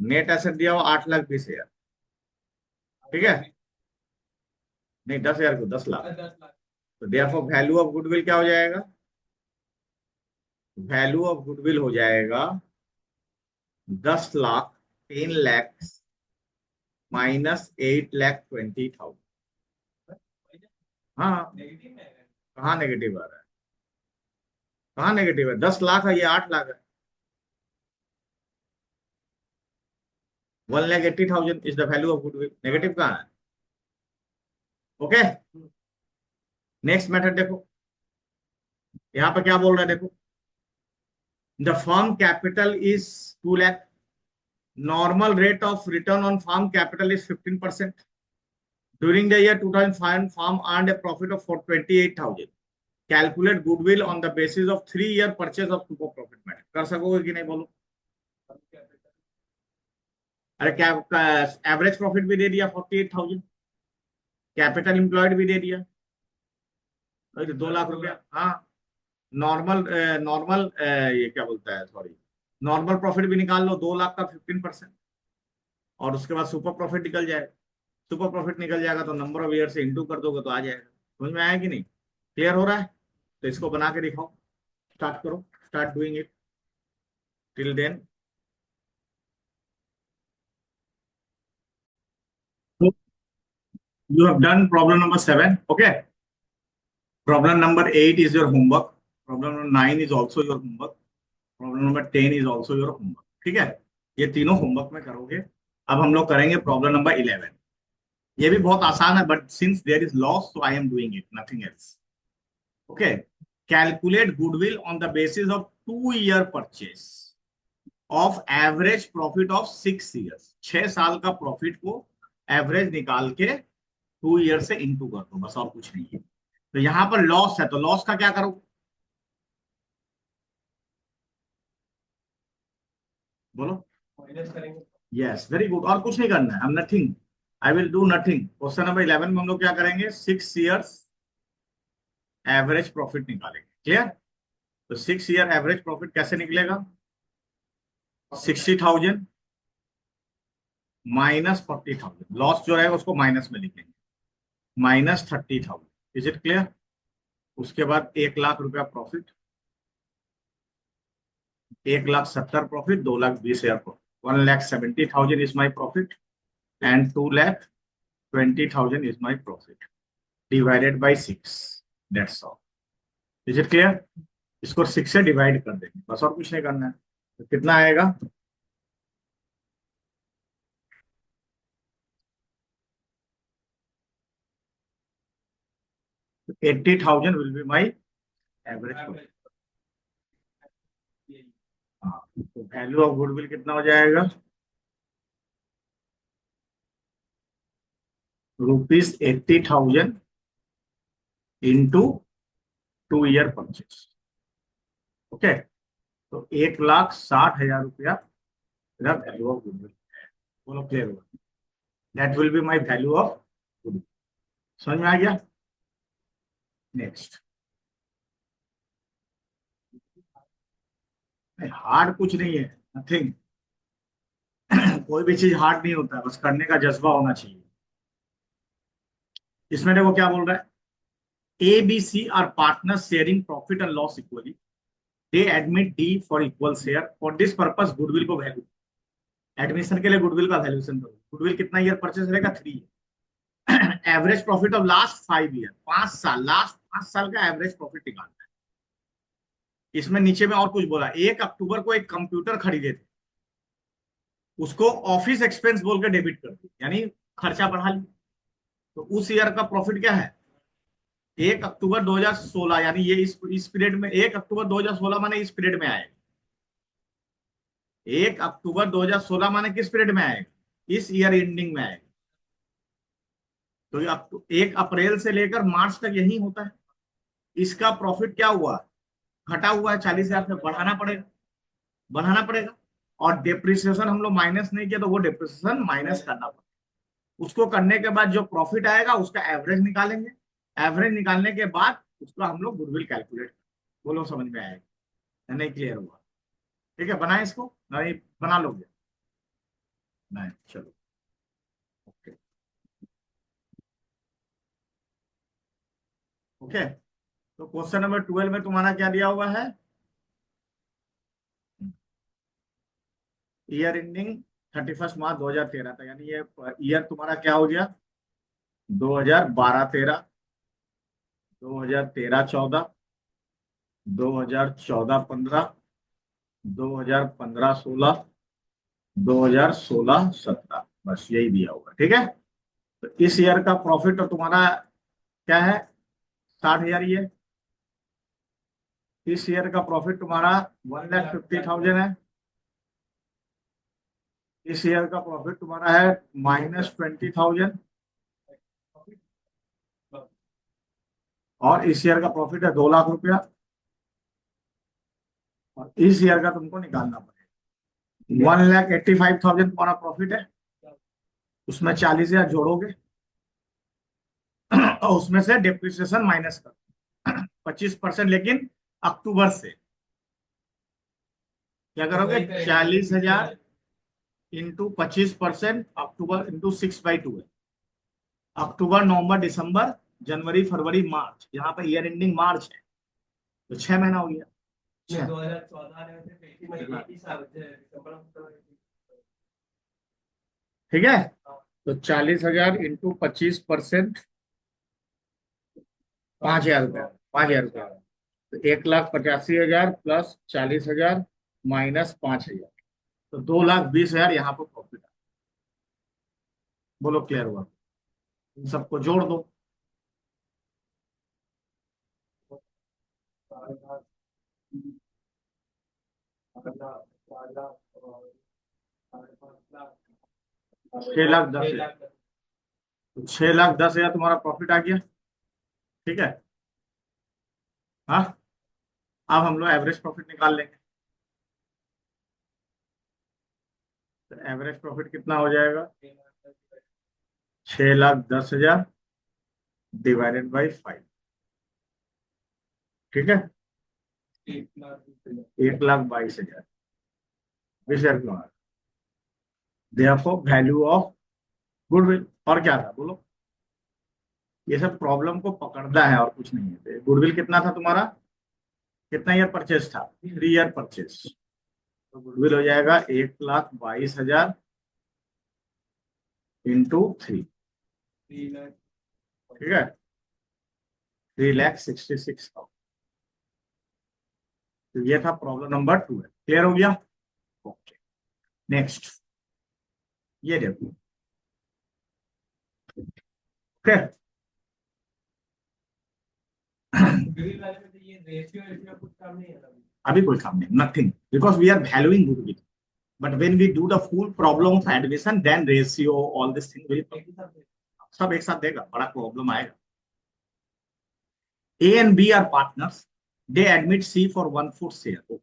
नेट एसेट दिया हुआ 8,20,000, ठीक है, नहीं 10,000 को 10,00,000। तो देयरफॉर वैल्यू ऑफ गुडविल क्या हो जाएगा, वैल्यू ऑफ गुडविल हो जाएगा 10,00,000 10,00,000 माइनस 8,20,000। हाँ, कहाँ नेगेटिव आ रहा है, कहाँ नेगेटिव है, 10,00,000 है, ये 8,00,000 है। 1,80,000 is the value of goodwill, negative कहाँ है। ओके, नेक्स्ट मेथड देखो, यहाँ पर क्या बोल रहा है देखो, the firm capital is 2 lakh, normal rate of return on firm capital is 15%। During the year 2005 firm earned A profit of 28,000। Calculate goodwill on the basis of 3 year purchase of super profit method. कर सकोगे कि नहीं बोलो। अरे क्या, average profit भी दे दिया 48,000, capital employed भी दे दिया 2,00,000 रुपया। हाँ, नॉर्मल नॉर्मल ये क्या बोलता है, सॉरी, नॉर्मल प्रॉफिट भी निकाल लो 2,00,000 का 15%, और उसके बाद सुपर प्रॉफिट निकल जाएगा। सुपर प्रॉफिट निकल जाएगा तो नंबर ऑफ ईयर से इंटू कर दोगे तो आ जाएगा। समझ में आया कि नहीं, क्लियर हो रहा है? तो इसको बना के दिखाओ, स्टार्ट करो, start doing it till then. You have done problem number 7. Okay. Problem number 8 is your homework. Problem number 9 is also your homework. Problem number 10 is also your homework. ठीक है, ये तीनों होमवर्क में करोगे। अब हम लोग करेंगे प्रॉब्लम नंबर 11। ये भी बहुत आसान है, but since there is loss so I am doing it, nothing else. Okay, calculate goodwill on the basis of 2 year purchase of average profit of 6 years. 6 साल का प्रॉफिट को एवरेज निकाल के 2 ईयर से इंटू कर दो, बस और कुछ नहीं है। तो यहां पर लॉस है, तो लॉस का क्या करो, बोलो। माइनस करेंगे। यस, वेरी गुड, और कुछ नहीं करना है, nothing, I will do nothing. Question number 11 में हम लोग क्या करेंगे, 6 ईयर्स एवरेज प्रॉफिट निकालेंगे। क्लियर? तो 6 ईयर एवरेज प्रॉफिट कैसे निकलेगा, 60,000 माइनस 40,000, लॉस जो रहेगा उसको माइनस में लिखेंगे, माइनस 30,000। Is it clear? उसके बाद 1,00,000 रुपया profit, 1,70,000 profit, 2,20,000 profit, 1,70,000 is my profit and 2,20,000 is my profit divided by 6। That's all. Is it clear? इसको 6 से डिवाइड कर देंगे, बस और कुछ नहीं करना है। तो कितना आएगा? 80,000 will be my average. Average, ये हाँ, तो वैल्यू ऑफ गुडविल कितना हो जाएगा? ₹80,000 इंटू 2 ईयर परचेस। ओके, तो 1,60,000 रुपया वैल्यू ऑफ गुडविल। बोलो क्लियर हुआ? That will be my value of goodwill. समझ में आ गया? नेक्स्ट। हार्ड कुछ नहीं है, नथिंग। कोई भी चीज हार्ड नहीं होता है, बस करने का जज्बा होना चाहिए। इसमें देखो क्या बोल रहा है। A B C are partner sharing profit and loss equally. They admit D for equal share. For this purpose goodwill को वैल्यू, एडमिशन के लिए गुडविल का वैल्यूएशन करो। गुडविल कितना ईयर परचेस रहेगा? 3 year. Average profit of last 5 year, 5 साल, last 5 साल का एवरेज प्रॉफिट निकालना है। इसमें नीचे में और कुछ बोला। 1 अक्टूबर को एक कंप्यूटर खरीदे थे, उसको ऑफिस एक्सपेंस बोल के डेबिट कर दिया, यानी खर्चा बढ़ा लिया। तो उस ईयर का प्रॉफिट क्या है? 1 अक्टूबर 2016, यानी ये इस पीरियड में 1 अक्टूबर 2016 माने इस पीरियड में आएगा। 1 अक्टूबर 2016 माने किस पीरियड में आएगा? इस ईयर एंडिंग में आएगा। तो ये 1 अप्रैल से लेकर मार्च तक यही होता है। इसका प्रॉफिट क्या हुआ? घटा हुआ है 40,000 से। बढ़ाना पड़ेगा, बढ़ाना पड़ेगा। और डेप्रिसिएशन हम लोग माइनस नहीं किया, तो वो डेप्रिसिएशन माइनस करना पड़ेगा। उसको करने के बाद जो प्रॉफिट आएगा उसका एवरेज निकालेंगे। एवरेज निकालने के बाद उसका हम लोग गुडविल कैलकुलेट। बोलो समझ में आएगा या नहीं? क्लियर हुआ? ठीक है, बनाए इसको? नहीं बना लोगे? नहीं, चलो ओके। ओके, तो क्वेश्चन नंबर 12 में तुम्हारा क्या दिया हुआ है? ईयर एंडिंग 31 मार्च 2013 था, यानी ये ईयर तुम्हारा क्या हो गया? 2012-13, 2013-14, 2014-15, 2015-16, 2016-17, बस यही दिया हुआ है। ठीक है, तो इस ईयर का प्रॉफिट तो तुम्हारा क्या है? 60,000 ही है। इस ईयर का प्रॉफिट तुम्हारा 1,50,000 है। इस ईयर का प्रॉफिट तुम्हारा है -20,000। और इस ईयर का प्रॉफिट है 2 लाख रुपया। और इस ईयर का तुमको निकालना पड़ेगा। 1,85,000 तुम्हारा प्रॉफिट है, उसमें 40,000 जोड़ोगे। और उसमें से डेप्रिसिएशन माइनस कर 25%, लेकिन अक्टूबर से क्या करोगे? 40,000 इंटू 25%, अक्टूबर इंटू 6/2 है। अक्टूबर, नवंबर, दिसंबर, जनवरी, फरवरी, मार्च, यहाँ पे ईयर एंडिंग मार्च है, तो 6 महीना हो गया। 2014 में से एक ही महीने एक ही साल दिसंबर ठीक है, तो 40,000 इंटू 25%, 5,000 रुपया, 5,000 रुपया। तो 1,85,000 प्लस 40,000 माइनस 5,000, तो 2,20,000 यहाँ पर प्रॉफिट है। बोलो क्लियर हुआ? इन सबको जोड़ दो। 6,10,000, तो 6,10,000 तुम्हारा प्रॉफिट आ गया। ठीक है, हाँ। अब हम लोग एवरेज प्रॉफिट निकाल लेंगे। तो एवरेज प्रॉफिट कितना हो जाएगा? 6,10,000 डिवाइडेड बाई 5। ठीक है, 1,22,000, 20,000। Therefore value of goodwill. और क्या था बोलो? ये सब प्रॉब्लम को पकड़ना है और कुछ नहीं है। गुडविल कितना था तुम्हारा? कितना ईयर परचेस था? 3 ईयर परचेस। तो गुडविल हो जाएगा 1,22,000 इंटू 3। ठीक है, 3,66,000। तो ये था प्रॉब्लम नंबर 2 है। क्लियर हो गया? ओके, नेक्स्ट ये देखो। ओके, गुडविल वाले में तो ये रेशियो रेशियो कुछ काम नहीं है अभी। अभी कोई काम नहीं, nothing, because we are valuing goodwill, but when we do the full problem of admission then ratio all this thing will एक ही साथ है। सब एक साथ देगा, बड़ा प्रॉब्लम आएगा। A and B are partners, they admit C for 1/4 share.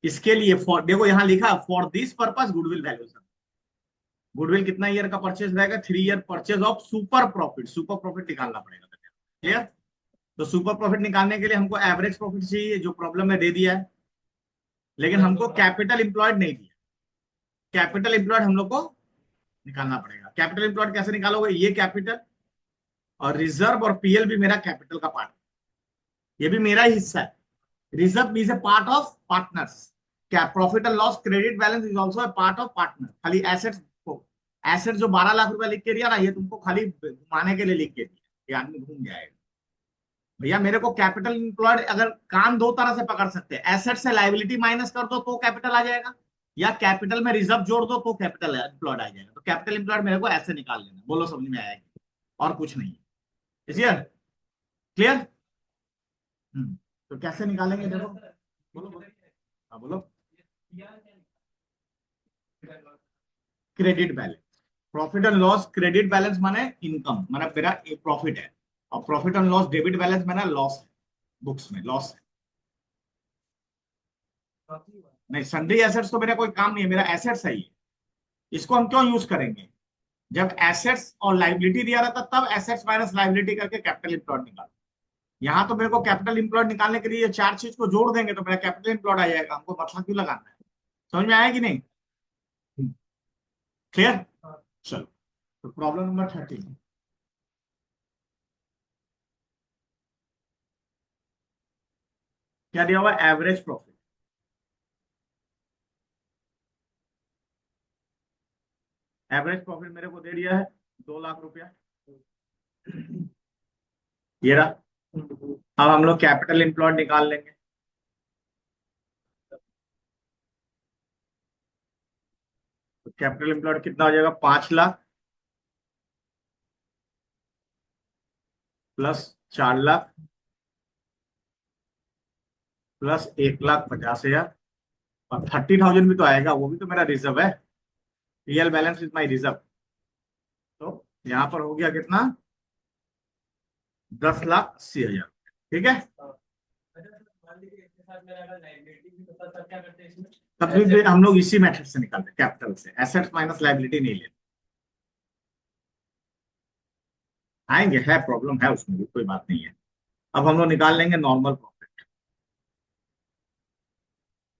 इसके लिए फॉर, देखो यहाँ लिखा for this purpose goodwill valuation. Goodwill कितना ईयर का परचेज रहेगा? 3 year purchase of super profit. Super profit निकालना पड़ेगा। क्लियर? तो सुपर प्रॉफिट निकालने के लिए हमको एवरेज प्रॉफिट चाहिए, जो प्रॉब्लम में दे दिया है, लेकिन हमको कैपिटल इंप्लॉयड नहीं दिया। कैपिटल इंप्लॉयड हम लोग को निकालना पड़ेगा। कैपिटल इंप्लॉयड कैसे निकालोगे? ये कैपिटल और रिजर्व और पीएल भी मेरा कैपिटल का पार्ट है, ये भी मेरा ही हिस्सा है। Reserve is a part of partners. क्या profit and loss credit balance is also a part of partner. खाली एसेट्स को, एसेट जो 12 लाख रुपया लिख के दिया ना, ये तुमको खाली घुमाने के लिए लिख के दिया, ये आदमी घूम जाएगा। भैया मेरे को कैपिटल इंप्लॉयड, अगर कान दो तरह से पकड़ सकते हैं, एसेट से लाइबिलिटी माइनस कर दो तो कैपिटल आ जाएगा, या कैपिटल में रिजर्व जोड़ दो तो कैपिटल इंप्लॉयड आ जाएगा। तो कैपिटल इंप्लॉयड मेरे को ऐसे निकाल लेना। बोलो समझ में आएगा? और कुछ नहीं है। क्लियर? क्लियर? तो कैसे निकालेंगे देखो। बोलो बोलो। हाँ बोलो। Credit balance, profit and loss credit balance माने इनकम, माने मेरा प्रॉफिट है, और profit and loss debit balance माने लॉस है, बुक्स में लॉस है। नहीं, सन्ड्री एसेट्स तो मेरा कोई काम नहीं है, मेरा एसेट्स है ये। इसको हम क्यों यूज करेंगे? जब एसेट्स और लाइबिलिटी दिया रहता तब एसेट्स माइनस लाइबिलिटी करके कैपिटल इंप्लॉयड निकाल। यहाँ तो मेरे को कैपिटल इंप्लॉयड निकालने के लिए ये चार चीज को जोड़ देंगे तो मेरा कैपिटल इंप्लॉयड आ जाएगा। हमको मसला क्यों लगाना है? समझ में आया कि नहीं? क्लियर? चलो, तो प्रॉब्लम नंबर 13 क्या दिया हुआ? Average profit. एवरेज प्रॉफिट मेरे को दे दिया है 2 लाख रुपया, ये रहा। अब हम लोग कैपिटल इंप्लॉयड निकाल लेंगे। तो कैपिटल इंप्लॉयड कितना हो जाएगा? 5 लाख प्लस 4 लाख प्लस 1,50,000, और 30,000 भी तो आएगा, वो भी तो मेरा रिजर्व है। Real balance is my reserve. तो यहाँ पर हो गया कितना? 10,80,000। ठीक है? तब भी हम लोग इसी मेथड से निकालते हैं, कैपिटल से। एसेट्स माइनस लाइबिलिटी नहीं लेते। आएंगे, है प्रॉब्लम है उसमें भी, कोई बात नहीं है। अब हम लोग निकाल लेंगे नॉर्मल प्रॉफिट।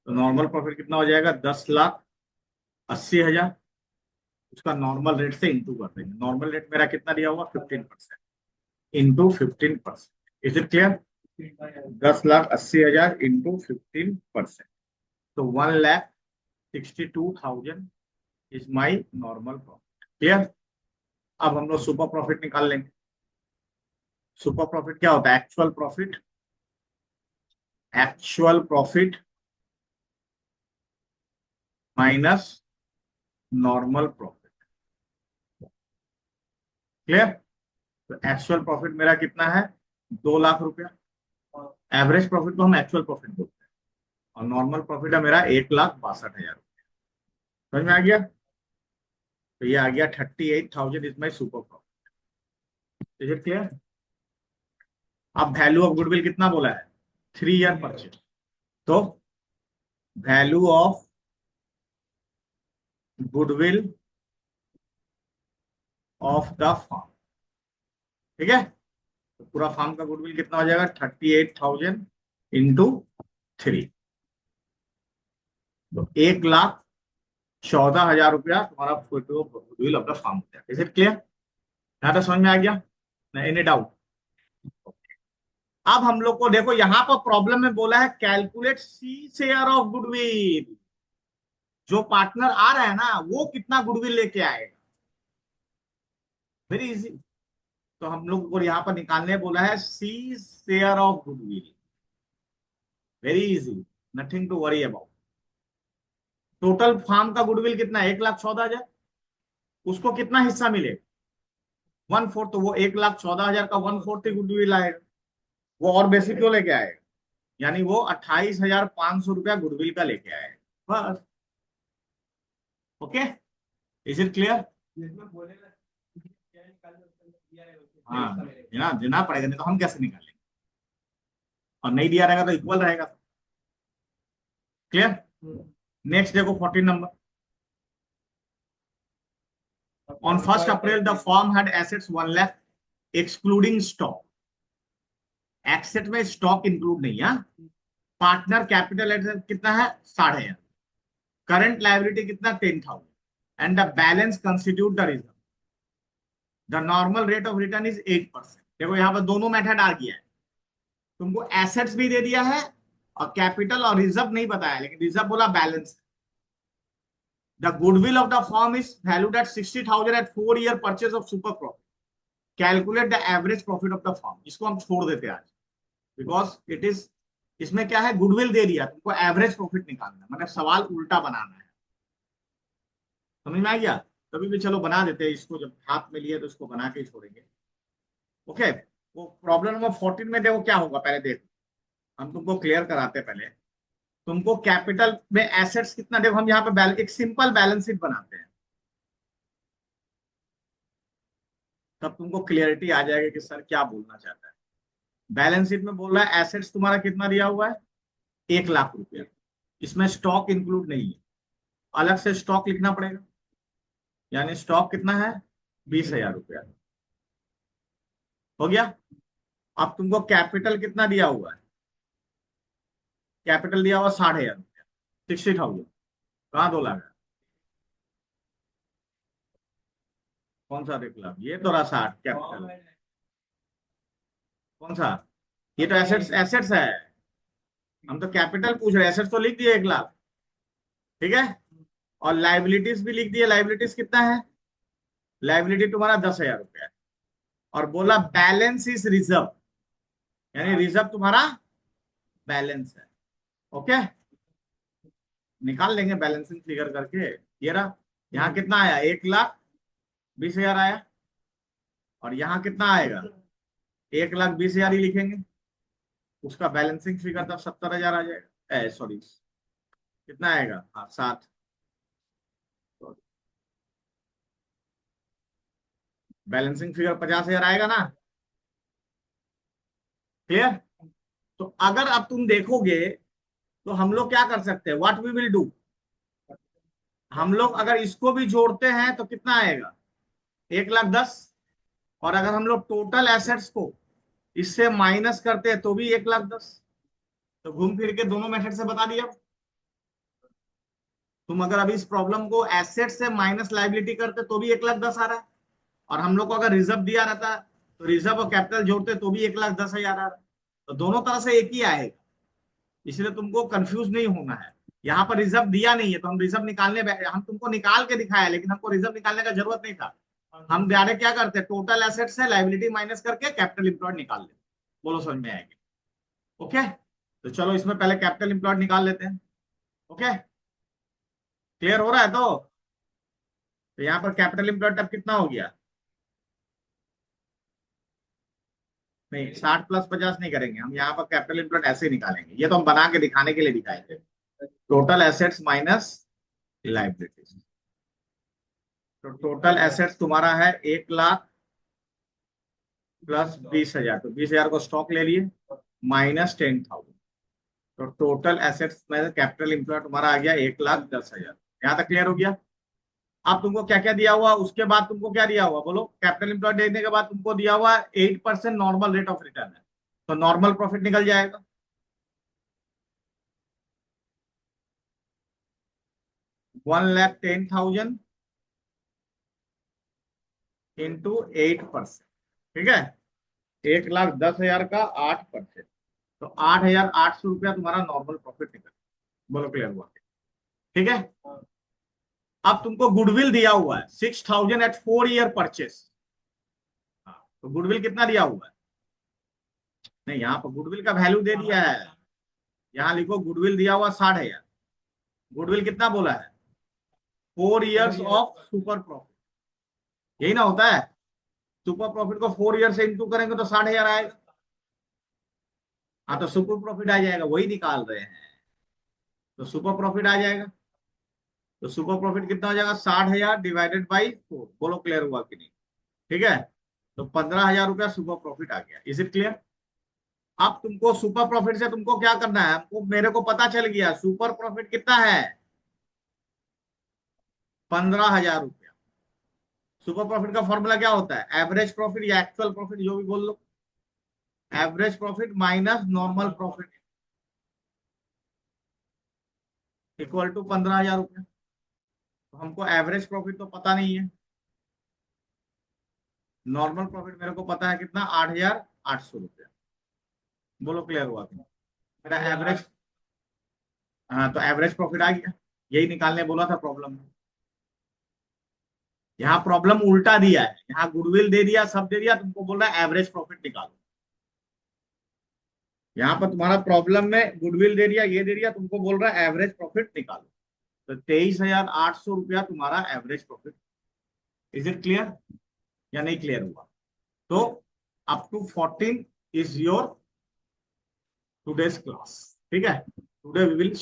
तो नॉर्मल प्रॉफिट कितना हो जाएगा? 10,80,000। उसका नॉर्मल रेट से इंटू कर देंगे। नॉर्मल रेट मेरा कितना दिया हुआ? 15%, into 15%। Is it clear? 10,80,000 into 15%, तो 1,62,000 is my normal profit. Clear? अब हम लोग सुपर प्रॉफिट निकाल लेंगे। सुपर प्रॉफिट क्या होता है? Actual profit, actual profit minus normal profit. Clear? तो एक्चुअल प्रॉफिट मेरा कितना है? 2 लाख रुपया। एवरेज प्रॉफिट को हम एक्चुअल प्रॉफिट बोलते हैं, और नॉर्मल प्रॉफिट है मेरा 1,62,000। समझ में आ गया? तो ये आ गया 38,000 is my super profit. Is it clear? अब वैल्यू ऑफ गुडविल कितना बोला है? 3 ईयर परचेज। तो value of goodwill of the firm. ठीक है? तो पूरा फार्म का गुडविल कितना हो जाएगा? 38,000 इंटू 3, तो 1,14,000 तुम्हारा गुडविल ऑफ द फार्म हो जाएगा। Is it clear? यहाँ तो समझ में आ गया? Any doubt? अब हम लोग को देखो, यहां पर प्रॉब्लम में बोला है calculate C share of goodwill. जो पार्टनर आ रहा है ना, वो कितना गुडविल लेके आएगा। Very easy. तो तो हम लोग को यहाँ पर निकालने बोला है C share of goodwill. Very easy, nothing to worry about. Total firm का गुडविल कितना है? 1,14,000। उसको कितना हिस्सा मिले? 1/4। तो वो 1,14,000 का 1/4 ही गुडविल आएगा। वो और बेसिक क्यों लेके आएगा? यानी वो 28,500 रुपया गुडविल का लेके आएगा बस। Okay, is it clear? जिसमें बोलेगा क्या निकाल दिया है हाँ, देना देना पड़ेगा, नहीं तो हम कैसे निकालेंगे? और नहीं दिया रहेगा तो इक्वल रहेगा। क्लियर? नेक्स्ट देखो 14 number. On 1st April, the firm had assets 1 lakh excluding stock. Asset में स्टॉक इंक्लूड नहीं है। पार्टनर कैपिटल एसेट कितना है? 5,500। करंट लायबिलिटी कितना? 10,000। And the balance constitute the reserve. The normal rate of return is 8%। देखो यहाँ पर दोनों मेथड आ गया है। तुमको एसेट्स भी दे दिया है और कैपिटल और रिजर्व नहीं बताया, लेकिन रिजर्व बोला balance. The goodwill of the firm is valued at 60,000 at 4-year purchase of super profit. Calculate the average profit of the firm. इसको हम छोड़ देते हैं आज, बिकॉज इट इज, इसमें क्या है, गुडविल दे दिया, तुमको एवरेज प्रॉफिट निकालना, मतलब सवाल उल्टा बनाना है। समझ में आ गया? कभी भी चलो बना देते हैं इसको, जब हाथ में लिए तो इसको बना के ही छोड़ेंगे। ओके, वो प्रॉब्लम नंबर 14 में देखो क्या होगा, पहले देखो, हम तुमको क्लियर कराते हैं। पहले तुमको कैपिटल में एसेट्स कितना, देखो हम यहाँ पे एक सिंपल बैलेंस शीट बनाते हैं, तब तुमको क्लियरिटी आ जाएगा कि सर क्या बोलना चाहता है। बैलेंस शीट में बोल रहा है एसेट्स तुम्हारा कितना दिया हुआ है? 1,00,000 रुपया। इसमें स्टॉक इंक्लूड नहीं है, अलग से स्टॉक लिखना पड़ेगा। यानी स्टॉक कितना है? 20,000 रुपया। हो गया? अब तुमको कैपिटल कितना दिया हुआ है? कैपिटल दिया हुआ 6,500 रुपया, 60,000। कहाँ 2 लाख है? कौन सा 1,00,000? ये तो रहा 60 कैपिटल। कौन सा? ये तो एसेट्स, एसेट्स है। हम तो कैपिटल पूछ रहे हैं, एसेट्स तो लिख दिए 1,00,000। ठीक है, और लाइबिलिटीज भी लिख दिए। लाइबिलिटीज कितना है? लाइबिलिटी तुम्हारा 10,000 रुपया है। और बोला बैलेंस इज रिजर्व, यानी रिजर्व तुम्हारा बैलेंस है। ओके, निकाल लेंगे बैलेंसिंग फिगर करके। ये रहा, यहाँ कितना आया? 1,20,000 आया। और यहाँ कितना आएगा? 1,20,000 ही लिखेंगे। उसका बैलेंसिंग फिगर तब 70,000 आ जाएगा। सॉरी, कितना आएगा? हाँ 7। बैलेंसिंग फिगर 50,000 आएगा ना? क्लियर? तो अगर अब तुम देखोगे तो हम लोग क्या कर सकते हैं, व्हाट वी विल डू, हम लोग अगर इसको भी जोड़ते हैं तो कितना आएगा? 1,10,000। और अगर हम लोग टोटल एसेट्स को इससे माइनस करते हैं तो भी 1,10,000। तो घूम फिर के दोनों मेथड से बता दिया। तुम अगर अभी इस प्रॉब्लम को एसेट से माइनस लाइबिलिटी करते तो भी 1,10,000 आ रहा है, और हम लोग को अगर रिजर्व दिया रहता तो रिजर्व और कैपिटल जोड़ते तो भी 1,10,000 आ रहा है। तो दोनों तरह से एक ही आएगा, इसलिए तुमको कंफ्यूज नहीं होना है। यहाँ पर रिजर्व दिया नहीं है तो हम रिजर्व निकालने, हम तुमको निकाल के दिखाया, लेकिन हमको रिजर्व निकालने का जरूरत नहीं था। हम डायरेक्ट क्या करते हैं, टोटल एसेट से लाइबिलिटी माइनस करके कैपिटल इंप्लॉयड निकाल लेते। बोलो समझ में आएगी? ओके, तो चलो इसमें पहले कैपिटल इंप्लॉयड निकाल लेते हैं। ओके, क्लियर हो रहा है? तो यहाँ पर कैपिटल इंप्लॉयड अब कितना हो गया? नहीं, 60 + 50 नहीं करेंगे हम, यहाँ पर कैपिटल इंप्लॉयड ऐसे ही निकालेंगे। ये तो हम बना के दिखाने के लिए दिखाएंगे। Total assets minus liabilities. तो टोटल एसेट्स तुम्हारा है 1,00,000 + 20,000। तो 20,000 को स्टॉक ले लिए, माइनस 10,000। तो टोटल एसेट्स में कैपिटल इंप्लॉयड तुम्हारा आ गया 1,10,000। यहाँ तक क्लियर हो गया? अब तुमको क्या क्या दिया हुआ, उसके बाद तुमको क्या दिया हुआ बोलो? कैपिटल इंप्लॉयड देने के बाद तुमको दिया हुआ 8% नॉर्मल रेट ऑफ रिटर्न है, तो नॉर्मल प्रॉफिट निकल जाएगा। $1,10,000 इंटू 8%। ठीक है, 1,10,000 का 8%, तो 8,800 रुपया तुम्हारा नॉर्मल प्रॉफिट निकल। बोलो क्लियर हुआ? ठीक है, अब तुमको गुडविल दिया हुआ है 6,000 एट 4-year परचेस। तो गुडविल कितना दिया हुआ है? नहीं, यहाँ पर गुडविल का वैल्यू दे दिया है। यहाँ लिखो गुडविल दिया हुआ 60,000। गुडविल कितना बोला है? 4 years ऑफ सुपर प्रॉफिट, यही ना होता है। सुपर प्रॉफिट को 4 year से इंटू करेंगे तो 60,000 आएगा। हाँ, तो सुपर प्रॉफिट आ जाएगा, वही निकाल रहे हैं। तो सुपर प्रॉफिट आ जाएगा। तो सुपर प्रॉफिट कितना हो जाएगा? 60,000 डिवाइडेड बाई 4। बोलो क्लियर हुआ कि नहीं? ठीक है, तो 15,000 रुपया सुपर प्रॉफिट आ गया। Is it clear? अब तुमको सुपर प्रॉफिट से तुमको क्या करना है? हमको, मेरे को पता चल गया सुपर प्रॉफिट कितना है, 15,000 रुपया। सुपर प्रॉफिट का फॉर्मूला क्या होता है? एवरेज प्रॉफिट या एक्चुअल प्रॉफिट, जो भी बोल लो। Average profit minus normal profit equal to 15,000 रुपया। तो हमको एवरेज प्रॉफिट तो पता नहीं है, नॉर्मल प्रॉफिट मेरे को पता है कितना, 8,800 रुपया। बोलो क्लियर हुआ कि नहीं? मेरा एवरेज, हाँ, तो एवरेज प्रॉफिट आ गया। यही निकालने बोला था प्रॉब्लम में। यहाँ प्रॉब्लम उल्टा दिया है, यहाँ गुडविल दे दिया, सब दे दिया, तुमको बोल रहा है एवरेज प्रॉफिट निकालो। यहाँ पर तुम्हारा प्रॉब्लम में गुडविल दे दिया, ये दे दिया, तुमको बोल रहा है एवरेज प्रॉफिट निकालो। तो 23,800 रुपया तुम्हारा average profit. Is it clear या नहीं क्लियर हुआ? तो up to 14 is your today's class. ठीक है, टुडे वी विल